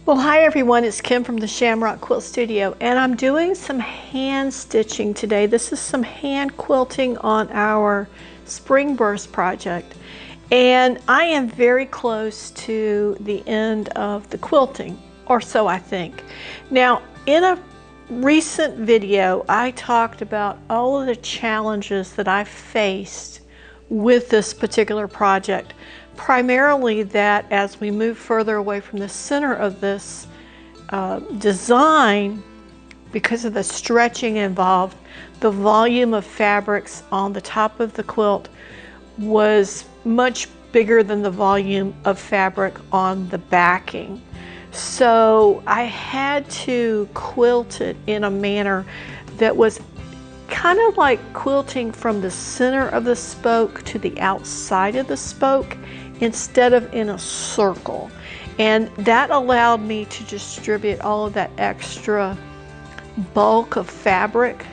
Well, hi everyone, it's Kim from the Shamrock Quilt Studio, and I'm doing some hand stitching today. This is some hand quilting on our Springburst project, and I am very close to the end of the quilting, or so I think. Now, in a recent video, I talked about all of the challenges that I faced with this particular project. Primarily that as we move further away from the center of this design, because of the stretching involved, the volume of fabrics on the top of the quilt was much bigger than the volume of fabric on the backing. So I had to quilt it in a manner that was kind of like quilting from the center of the spoke to the outside of the spoke instead of in a circle. And that allowed me to distribute all of that extra bulk of fabric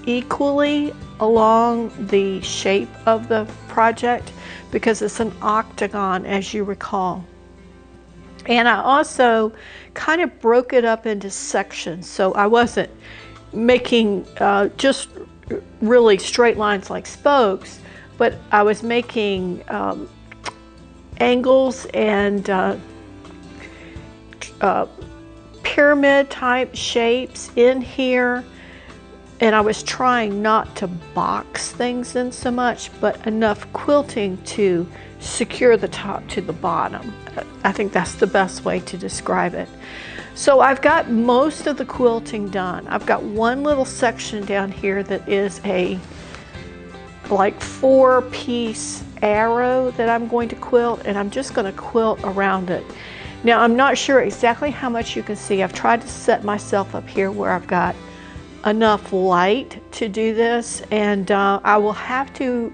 equally along the shape of the project, because it's an octagon, as you recall. And I also kind of broke it up into sections, so I wasn't making just really straight lines like spokes, but I was making angles and pyramid type shapes in here, and I was trying not to box things in so much, but enough quilting to secure the top to the bottom. I think that's the best way to describe it. So I've got most of the quilting done. I've got one little section down here that is a like 4-piece arrow that I'm going to quilt, and I'm just going to quilt around it. Now, I'm not sure exactly how much you can see. I've tried to set myself up here where I've got enough light to do this, and I will have to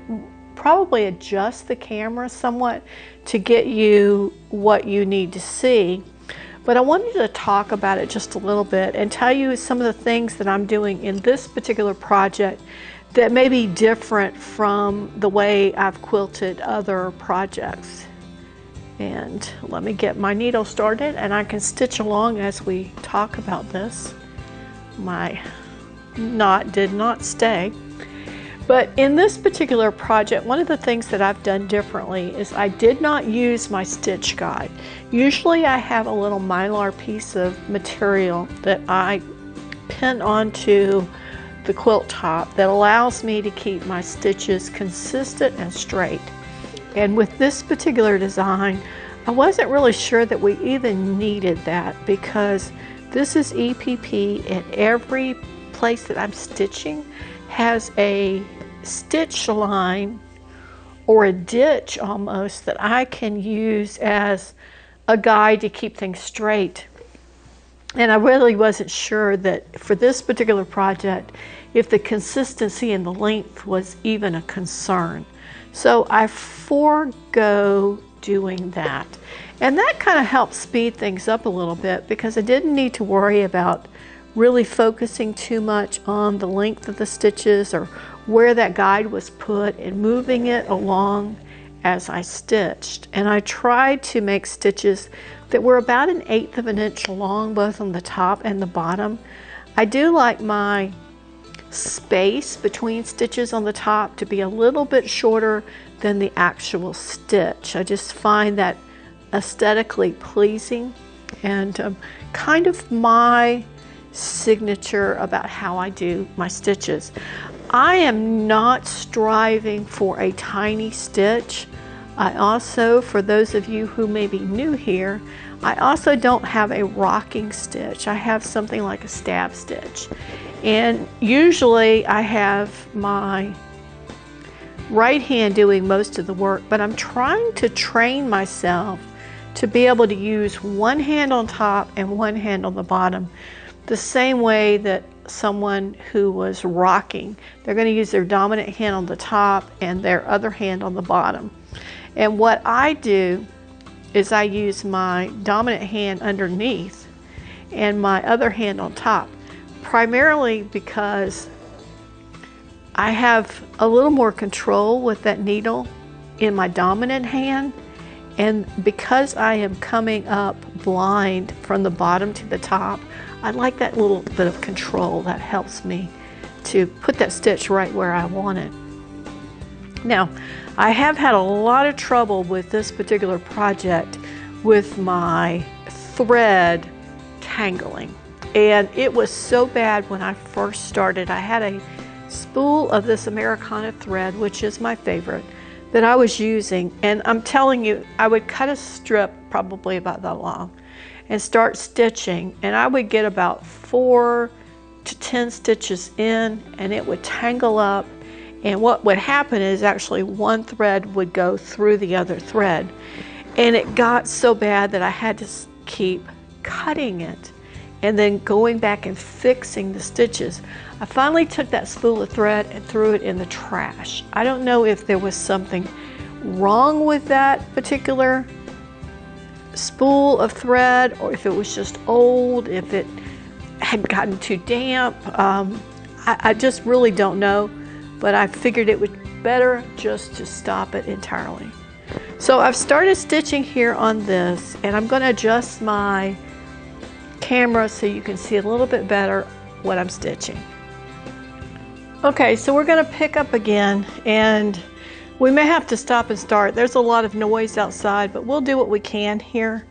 probably adjust the camera somewhat to get you what you need to see. But I wanted to talk about it just a little bit and tell you some of the things that I'm doing in this particular project that may be different from the way I've quilted other projects. And let me get my needle started and I can stitch along as we talk about this. My knot did not stay. But in this particular project, one of the things that I've done differently is I did not use my stitch guide. Usually I have a little mylar piece of material that I pin onto the quilt top that allows me to keep my stitches consistent and straight. And with this particular design, I wasn't really sure that we even needed that, because this is EPP and every place that I'm stitching has a stitch line or a ditch almost that I can use as a guide to keep things straight. And I really wasn't sure that for this particular project, if the consistency and the length was even a concern. So I forego doing that. And that kind of helped speed things up a little bit, because I didn't need to worry about really focusing too much on the length of the stitches or where that guide was put, and moving it along as I stitched. And I tried to make stitches that were about 1/8 of an inch long, both on the top and the bottom. I do like my space between stitches on the top to be a little bit shorter than the actual stitch. I just find that aesthetically pleasing, and kind of my signature about how I do my stitches. I am not striving for a tiny stitch. I also, for those of you who may be new here, I also don't have a rocking stitch. I have something like a stab stitch. And usually I have my right hand doing most of the work, but I'm trying to train myself to be able to use one hand on top and one hand on the bottom, the same way that someone who was rocking, they're going to use their dominant hand on the top and their other hand on the bottom. And what I do is I use my dominant hand underneath and my other hand on top, primarily because I have a little more control with that needle in my dominant hand, And because I am coming up blind from the bottom to the top, I like that little bit of control that helps me to put that stitch right where I want it. Now, I have had a lot of trouble with this particular project with my thread tangling. And it was so bad when I first started. I had a spool of this Americana thread, which is my favorite, that I was using. And I'm telling you, I would cut a strip probably about that long and start stitching. And I would get about 4 to 10 stitches in, and it would tangle up. And what would happen is actually one thread would go through the other thread. And it got so bad that I had to keep cutting it and then going back and fixing the stitches. I finally took that spool of thread and threw it in the trash. I don't know if there was something wrong with that particular spool of thread, or if it was just old, if it had gotten too damp. I just really don't know, but I figured it would be better just to stop it entirely. So I've started stitching here on this, and I'm going to adjust my camera so you can see a little bit better what I'm stitching. Okay, so we're going to pick up again, and we may have to stop and start. There's a lot of noise outside, but we'll do what we can here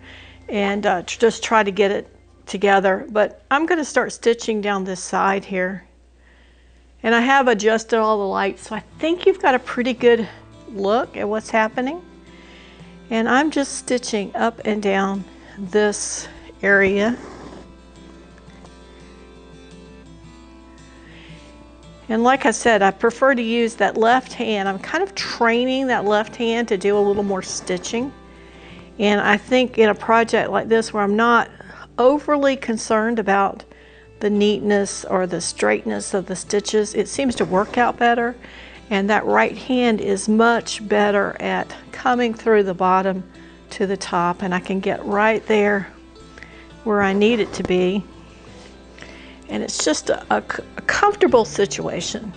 and just try to get it together. But I'm going to start stitching down this side here, and I have adjusted all the lights, so I think you've got a pretty good look at what's happening. And I'm just stitching up and down this area. And like I said, I prefer to use that left hand. I'm kind of training that left hand to do a little more stitching. And I think in a project like this where I'm not overly concerned about the neatness or the straightness of the stitches, it seems to work out better. And that right hand is much better at coming through the bottom to the top, and I can get right there where I need it to be. And it's just a comfortable situation.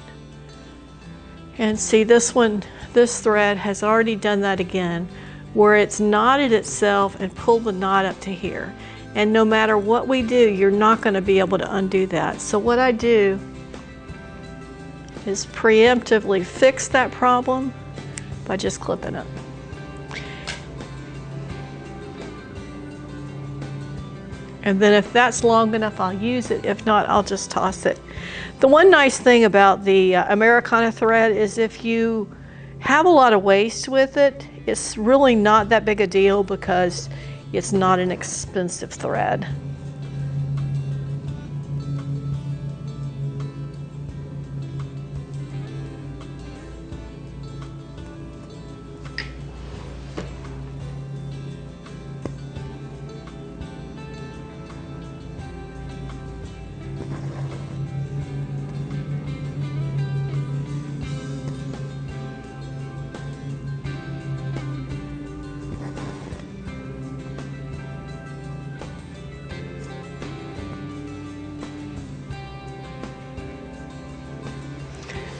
And see, this one, this thread has already done that again, where it's knotted itself and pulled the knot up to here. And no matter what we do, you're not going to be able to undo that. So what I do is preemptively fix that problem by just clipping it. And then if that's long enough, I'll use it. If not, I'll just toss it. The one nice thing about the Americana thread is if you have a lot of waste with it, it's really not that big a deal because it's not an expensive thread.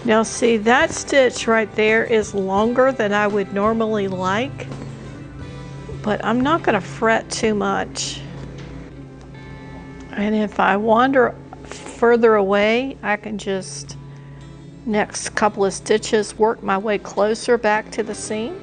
Now see, that stitch right there is longer than I would normally like, but I'm not going to fret too much. And if I wander further away, I can just, next couple of stitches, work my way closer back to the seam.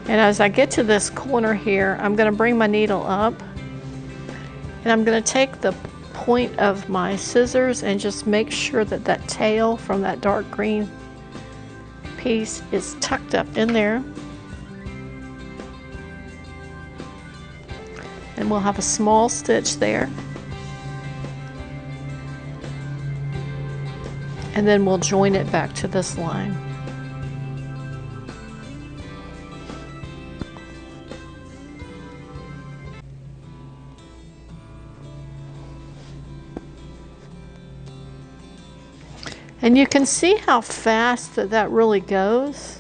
And as I get to this corner here, I'm going to bring my needle up, and I'm going to take the point of my scissors and just make sure that that tail from that dark green piece is tucked up in there. And we'll have a small stitch there. And then we'll join it back to this line. And you can see how fast that really goes.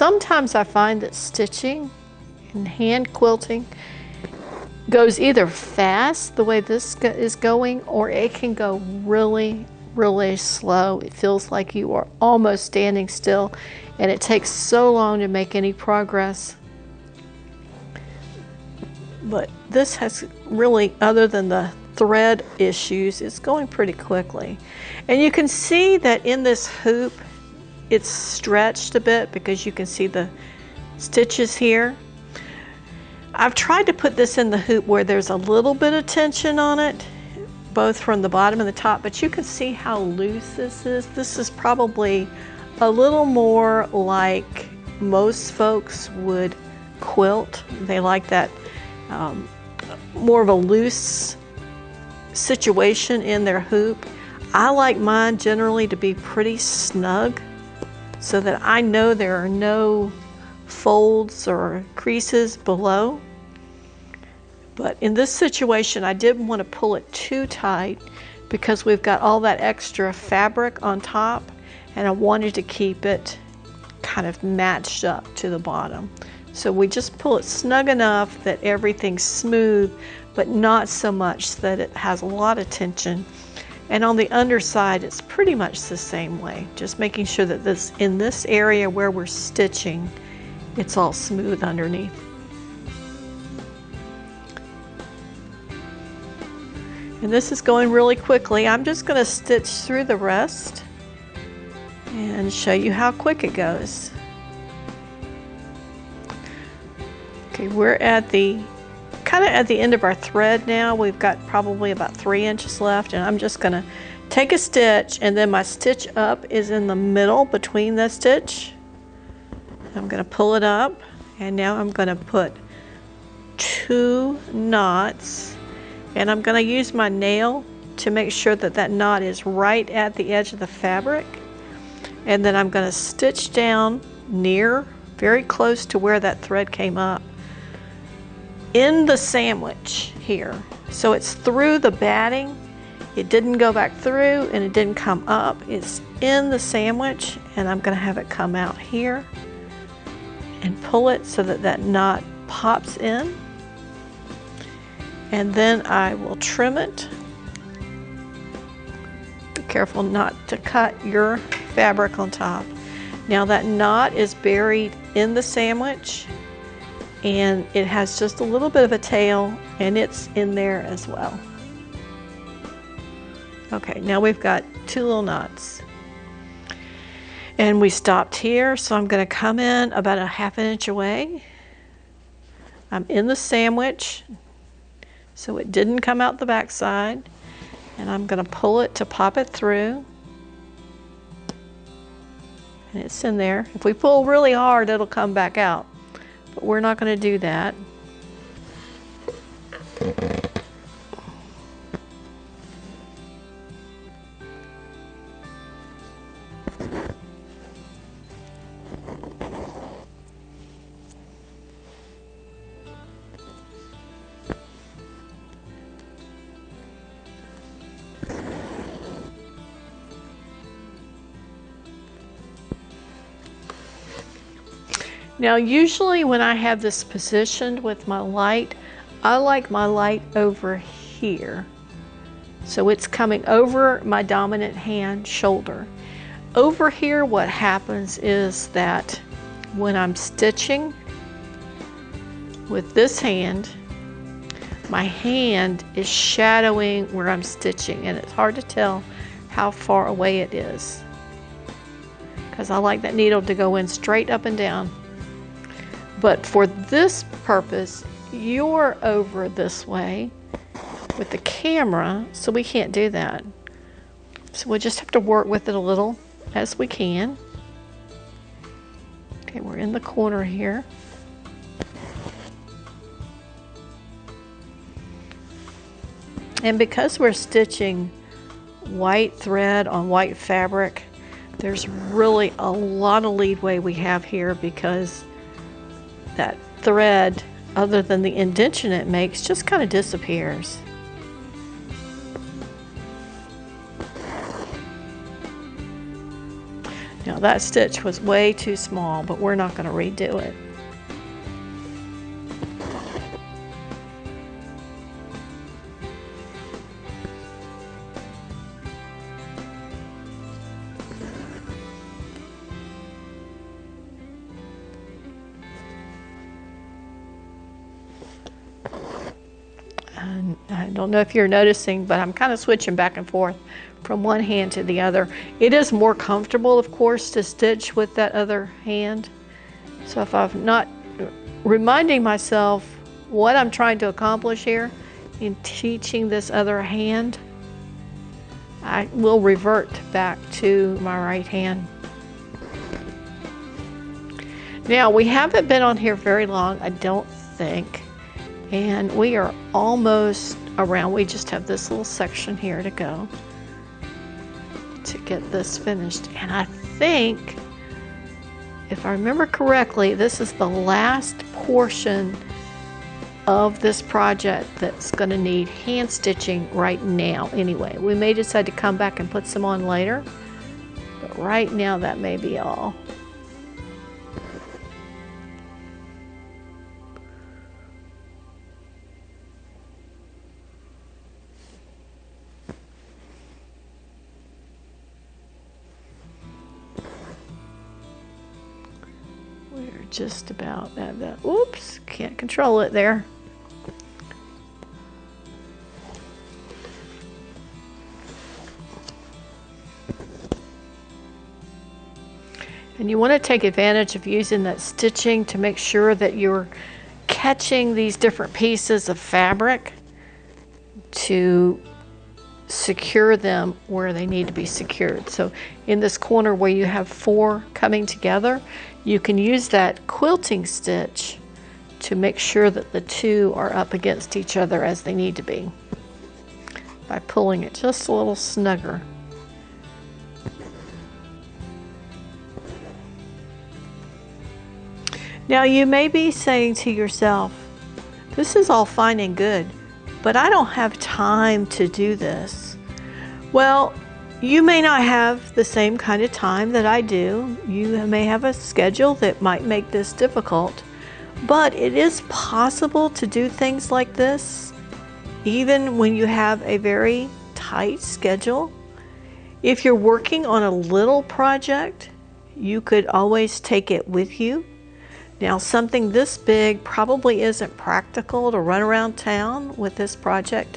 sometimes I find that stitching and hand quilting goes either fast, the way this is going, or it can go really, really slow. It feels like you are almost standing still, and it takes so long to make any progress. But this has really, other than the thread issues, it's going pretty quickly. And you can see that in this hoop, it's stretched a bit because you can see the stitches here. I've tried to put this in the hoop where there's a little bit of tension on it, both from the bottom and the top, but you can see how loose this is. This is probably a little more like most folks would quilt. They like that more of a loose situation in their hoop. I like mine generally to be pretty snug so that I know there are no folds or creases below. But in this situation, I didn't want to pull it too tight because we've got all that extra fabric on top, and I wanted to keep it kind of matched up to the bottom. So we just pull it snug enough that everything's smooth, but not so much that it has a lot of tension. And on the underside, it's pretty much the same way, just making sure that this, in this area where we're stitching, it's all smooth underneath. And this is going really quickly. I'm just going to stitch through the rest and show you how quick it goes. Okay, we're at the kind of at the end of our thread now. We've got probably about 3 inches left, and I'm just going to take a stitch, and then my stitch up is in the middle between the stitch. I'm going to pull it up, and now I'm going to put 2 knots, and I'm going to use my nail to make sure that that knot is right at the edge of the fabric, and then I'm going to stitch down near, very close to where that thread came up, in the sandwich here. So it's through the batting. It didn't go back through and it didn't come up. It's in the sandwich, and I'm going to have it come out here and pull it so that that knot pops in. And then I will trim it. Be careful not to cut your fabric on top. Now that knot is buried in the sandwich, and it has just a little bit of a tail, and it's in there as well. Okay, now we've got 2 little knots. And we stopped here, so I'm going to come in about a 1/2 inch away. I'm in the sandwich, so it didn't come out the back side, and I'm going to pull it to pop it through. And it's in there. If we pull really hard, it'll come back out, but we're not going to do that. Now usually when I have this positioned with my light, I like my light over here. So it's coming over my dominant hand shoulder. Over here what happens is that when I'm stitching with this hand, my hand is shadowing where I'm stitching, and it's hard to tell how far away it is because I like that needle to go in straight up and down. But for this purpose, you're over this way with the camera, so we can't do that. So we'll just have to work with it a little as we can. Okay, we're in the corner here. And because we're stitching white thread on white fabric, there's really a lot of leadway we have here because that thread, other than the indentation it makes, just kind of disappears. Now that stitch was way too small, but we're not going to redo it. And I don't know if you're noticing, but I'm kind of switching back and forth from one hand to the other. It is more comfortable, of course, to stitch with that other hand. So if I'm not reminding myself what I'm trying to accomplish here in teaching this other hand, I will revert back to my right hand. Now, we haven't been on here very long, I don't think, and we are almost around. We just have this little section here to go to get this finished. And I think, if I remember correctly, this is the last portion of this project that's going to need hand stitching right now anyway. We may decide to come back and put some on later, but right now that may be all. We're just about at that. Oops, can't control it there. And you want to take advantage of using that stitching to make sure that you're catching these different pieces of fabric to secure them where they need to be secured. So in this corner where you have 4 coming together, you can use that quilting stitch to make sure that the 2 are up against each other as they need to be by pulling it just a little snugger. Now you may be saying to yourself, this is all fine and good, but I don't have time to do this. Well, you may not have the same kind of time that I do. You may have a schedule that might make this difficult, but it is possible to do things like this even when you have a very tight schedule. If you're working on a little project, you could always take it with you. Now, something this big probably isn't practical to run around town with this project,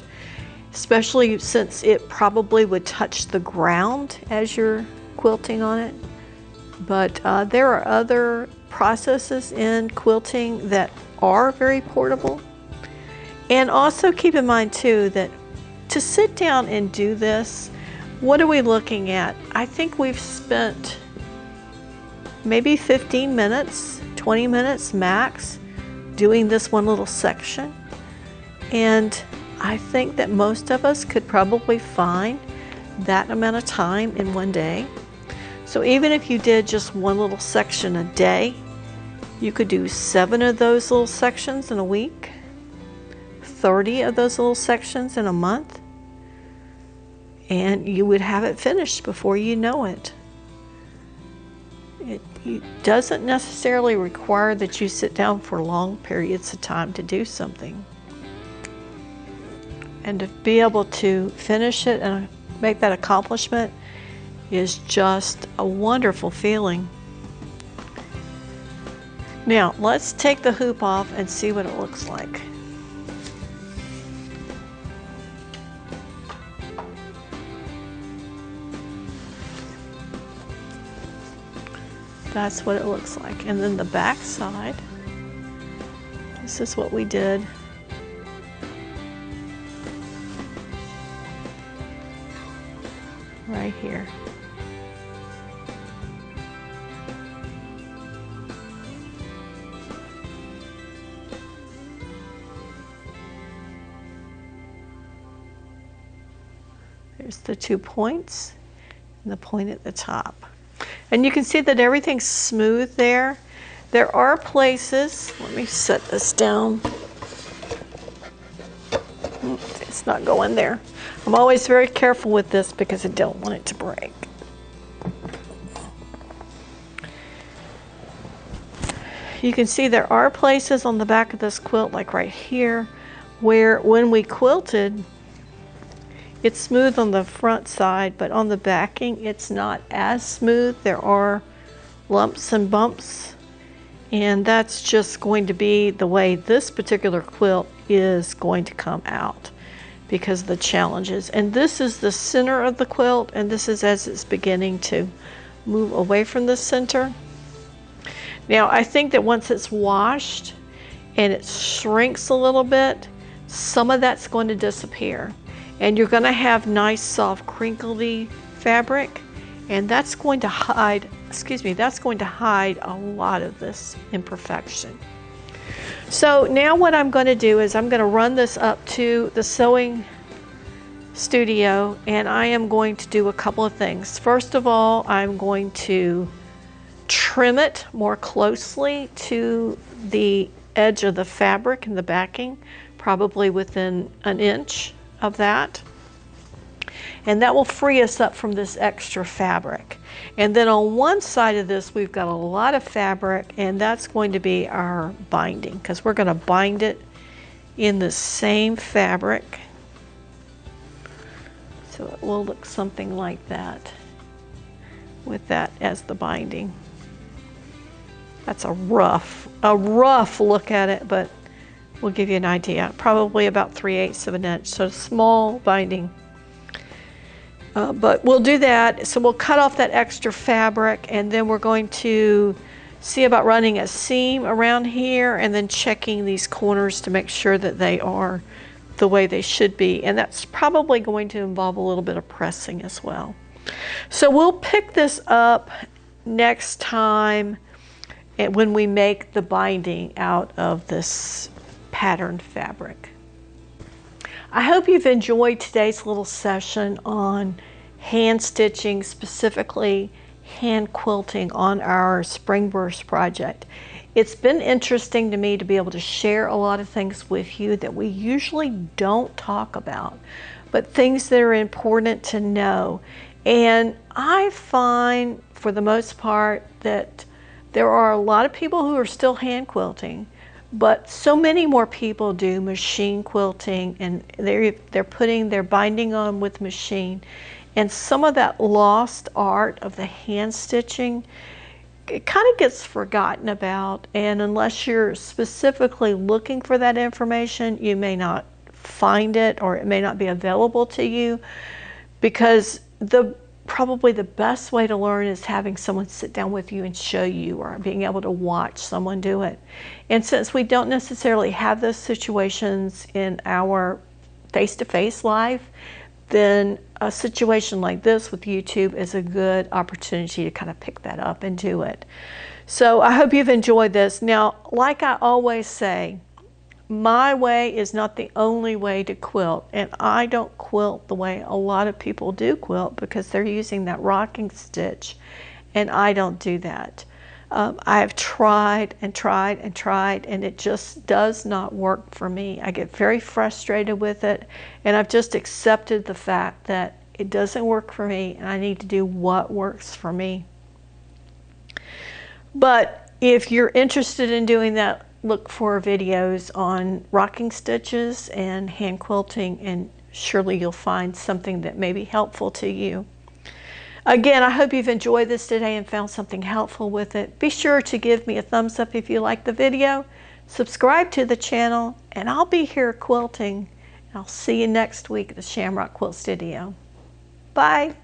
especially since it probably would touch the ground as you're quilting on it. But there are other processes in quilting that are very portable. And also keep in mind too that to sit down and do this, what are we looking at? I think we've spent maybe 15 minutes, 20 minutes max doing this one little section. And I think that most of us could probably find that amount of time in one day. So even if you did just one little section a day, you could do 7 of those little sections in a week, 30 of those little sections in a month, and you would have it finished before you know it. It doesn't necessarily require that you sit down for long periods of time to do something. And to be able to finish it and make that accomplishment is just a wonderful feeling. Now, let's take the hoop off and see what it looks like. That's what it looks like. And then the back side, this is what we did. Right here. There's the 2 points and the point at the top. And you can see that everything's smooth there. There are places, let me set this down. It's not going there. I'm always very careful with this because I don't want it to break. you can see there are places on the back of this quilt, like right here, where when we quilted, it's smooth on the front side, but on the backing, it's not as smooth. There are lumps and bumps, and that's just going to be the way this particular quilt is going to come out because of the challenges. And this is the center of the quilt, and this is as it's beginning to move away from the center. Now, I think that once it's washed and it shrinks a little bit, some of that's going to disappear. And you're going to have nice, soft, crinkly fabric, and that's going to hide, that's going to hide a lot of this imperfection. So now what I'm going to do is I'm going to run this up to the sewing studio, and I am going to do a couple of things. First of all, I'm going to trim it more closely to the edge of the fabric and the backing, probably within an inch of that. And that will free us up from this extra fabric. And then on one side of this, we've got a lot of fabric, and that's going to be our binding, because we're going to bind it in the same fabric. So it will look something like that with that as the binding. That's a rough look at it, but we'll give you an idea. Probably about 3/8 of an inch, so small binding. But we'll do that. So we'll cut off that extra fabric, and then we're going to see about running a seam around here and then checking these corners to make sure that they are the way they should be. And that's probably going to involve a little bit of pressing as well. So we'll pick this up next time when we make the binding out of this patterned fabric. I hope you've enjoyed today's little session on hand stitching, specifically hand quilting on our Springburst project. It's been interesting to me to be able to share a lot of things with you that we usually don't talk about, but things that are important to know. And I find, for the most part, that there are a lot of people who are still hand quilting, but so many more people do machine quilting, and they're putting their binding on with machine. And some of that lost art of the hand stitching, it kind of gets forgotten about, and unless you're specifically looking for that information, you may not find it, or it may not be available to you, because probably the best way to learn is having someone sit down with you and show you, or being able to watch someone do it. And since we don't necessarily have those situations in our face-to-face life, then a situation like this with YouTube is a good opportunity to kind of pick that up and do it. So I hope you've enjoyed this. Now, like I always say, my way is not the only way to quilt, and I don't quilt the way a lot of people do quilt because they're using that rocking stitch, and I don't do that. I've tried and tried and tried, and it just does not work for me. I get very frustrated with it, and I've just accepted the fact that it doesn't work for me, and I need to do what works for me. But if you're interested in doing that, look for videos on rocking stitches and hand quilting, and surely you'll find something that may be helpful to you. Again, I hope you've enjoyed this today and found something helpful with it. Be sure to give me a thumbs up if you like the video, subscribe to the channel, and I'll be here quilting. I'll see you next week at the Shamrock Quilt Studio. Bye.